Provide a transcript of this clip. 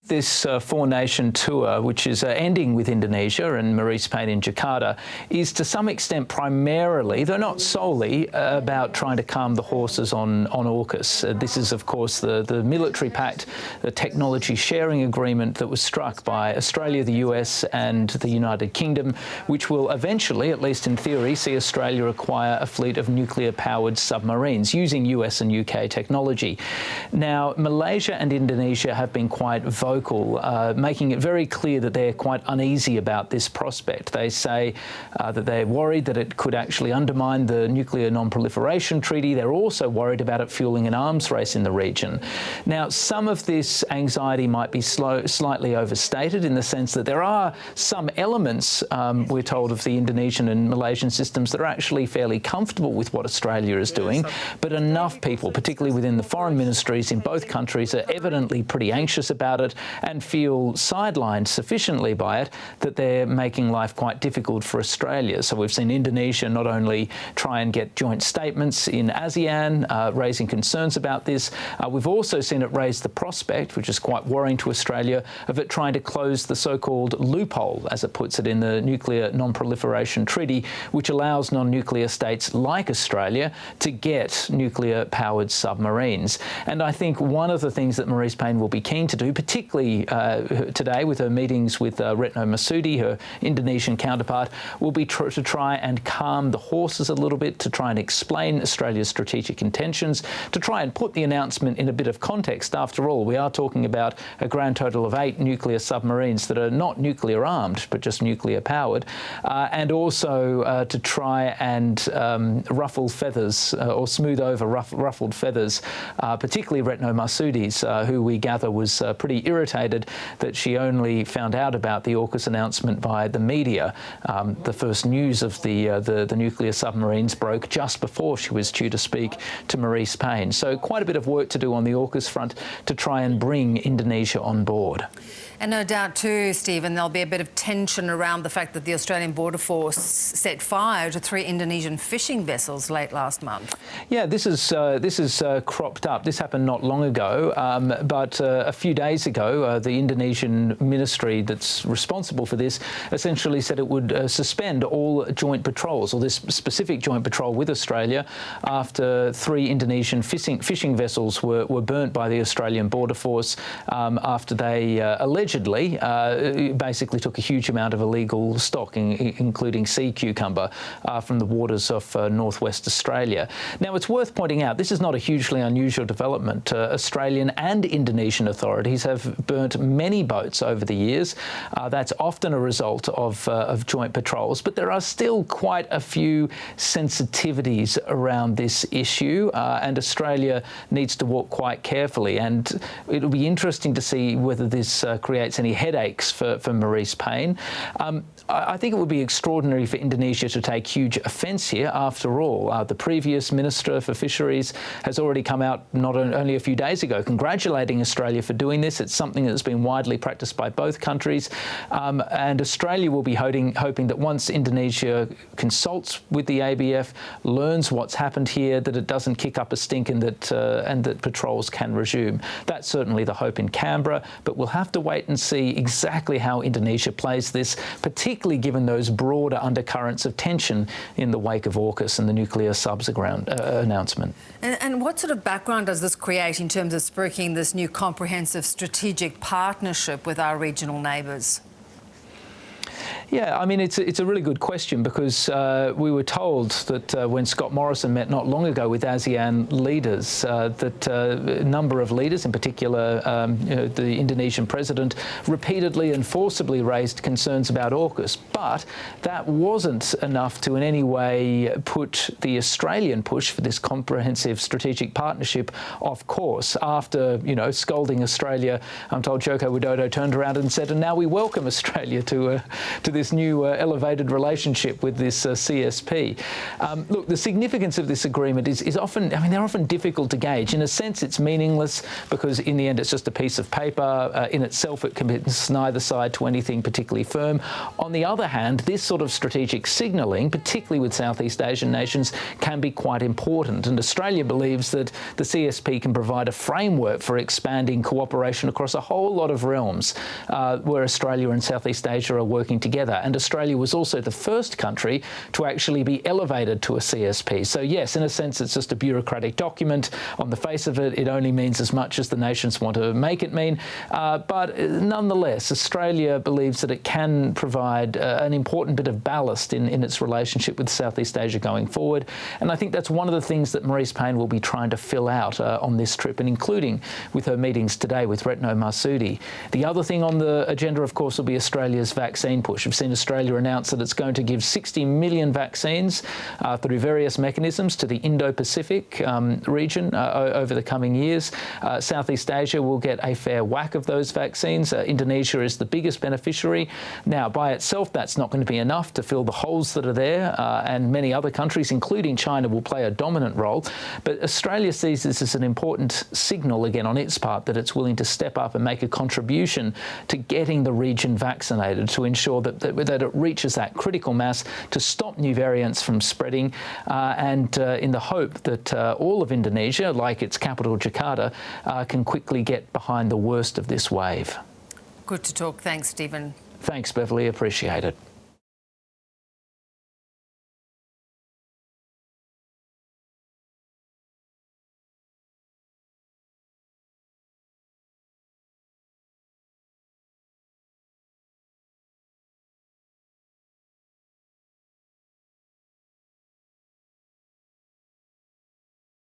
This four-nation tour, which is ending with Indonesia and Marise Payne in Jakarta, is to some extent primarily, though not solely, about trying to calm the horses on AUKUS. This is, of course, the military pact, the technology sharing agreement that was struck by Australia, the US and the United Kingdom, which will eventually, at least in theory, see Australia acquire a fleet of nuclear-powered submarines using US and UK technology. Now, Malaysia and Indonesia have been quite vocal, making it very clear that they're quite uneasy about this prospect. They say that they're worried that it could actually undermine the nuclear non-proliferation treaty. They're also worried about it fueling an arms race in the region. Now, some of this anxiety might be slightly overstated in the sense that there are some elements, we're told, of the Indonesian and Malaysian systems that are actually fairly comfortable with what Australia is doing, but enough people, particularly within the foreign ministries in both countries, are evidently pretty anxious about it and feel sidelined sufficiently by it that they're making life quite difficult for Australia. So we've seen Indonesia not only try and get joint statements in ASEAN, raising concerns about this, we've also seen it raise the prospect, which is quite worrying to Australia, of it trying to close the so-called loophole, as it puts it, in the nuclear non-proliferation treaty, which allows non-nuclear states like Australia to get nuclear-powered submarines. And I think one of the things that Marise Payne will be keen to do, particularly today with her meetings with Retno Marsudi, her Indonesian counterpart, will be to try and calm the horses a little bit, to try and explain Australia's strategic intentions, to try and put the announcement in a bit of context. After all, we are talking about a grand total of 8 nuclear submarines that are not nuclear armed, but just nuclear powered, and also to try and ruffle feathers or smooth over ruffled feathers, particularly Retno Marsudi's, who we gather was pretty irritated that she only found out about the AUKUS announcement by the media. The first news of the nuclear submarines broke just before she was due to speak to Marise Payne. So quite a bit of work to do on the AUKUS front to try and bring Indonesia on board. And no doubt too, Stephen, there'll be a bit of tension around the fact that the Australian Border Force set fire to 3 Indonesian fishing vessels late last month. Yeah, this is cropped up. This happened not long ago, but a few days ago, the Indonesian ministry that's responsible for this essentially said it would suspend all joint patrols, or this specific joint patrol with Australia, after 3 Indonesian fishing vessels were burnt by the Australian Border Force after they allegedly basically took a huge amount of illegal stock, including sea cucumber, from the waters of northwest Australia. Now, it's worth pointing out this is not a hugely unusual development. Australian and Indonesian authorities have burnt many boats over the years. That's often a result of joint patrols, but there are still quite a few sensitivities around this issue, and Australia needs to walk quite carefully. And it'll be interesting to see whether this creates any headaches for Marise Payne. I think it would be extraordinary for Indonesia to take huge offence here. After all, the previous Minister for Fisheries has already come out not only a few days ago congratulating Australia for doing this. It's something that's been widely practiced by both countries, and Australia will be hoping that once Indonesia consults with the ABF, learns what's happened here, that it doesn't kick up a stink and that patrols can resume. That's certainly the hope in Canberra, but we'll have to wait and see exactly how Indonesia plays this, particularly given those broader undercurrents of tension in the wake of AUKUS and the nuclear subs announcement. And what sort of background does this create in terms of spurring this new comprehensive strategic partnership with our regional neighbours? Yeah, I mean, it's a really good question, because we were told that when Scott Morrison met not long ago with ASEAN leaders, that a number of leaders, in particular the Indonesian president, repeatedly and forcibly raised concerns about AUKUS. But that wasn't enough to in any way put the Australian push for this comprehensive strategic partnership off course. After, scolding Australia, I'm told Joko Widodo turned around and said, and now we welcome Australia to this new elevated relationship with this CSP. Look, the significance of this agreement is often, I mean, they're often difficult to gauge. In a sense, it's meaningless because in the end, it's just a piece of paper. In itself, it commits neither side to anything particularly firm. On the other hand, this sort of strategic signalling, particularly with Southeast Asian nations, can be quite important. And Australia believes that the CSP can provide a framework for expanding cooperation across a whole lot of realms where Australia and Southeast Asia are working together. And Australia was also the first country to actually be elevated to a CSP. So yes, in a sense, it's just a bureaucratic document. On the face of it, it only means as much as the nations want to make it mean. But nonetheless, Australia believes that it can provide an important bit of ballast in its relationship with Southeast Asia going forward. And I think that's one of the things that Marise Payne will be trying to fill out on this trip, and including with her meetings today with Retno Marsudi. The other thing on the agenda, of course, will be Australia's vaccine push. We've seen Australia announce that it's going to give 60 million vaccines through various mechanisms to the Indo-Pacific region over the coming years. Southeast Asia will get a fair whack of those vaccines. Indonesia is the biggest beneficiary. Now, by itself, that's not going to be enough to fill the holes that are there, and many other countries, including China, will play a dominant role. But Australia sees this as an important signal, again, on its part, that it's willing to step up and make a contribution to getting the region vaccinated to ensure that it reaches that critical mass to stop new variants from spreading, and in the hope that all of Indonesia, like its capital Jakarta, can quickly get behind the worst of this wave. Good to talk. Thanks, Stephen. Thanks, Beverly. Appreciate it.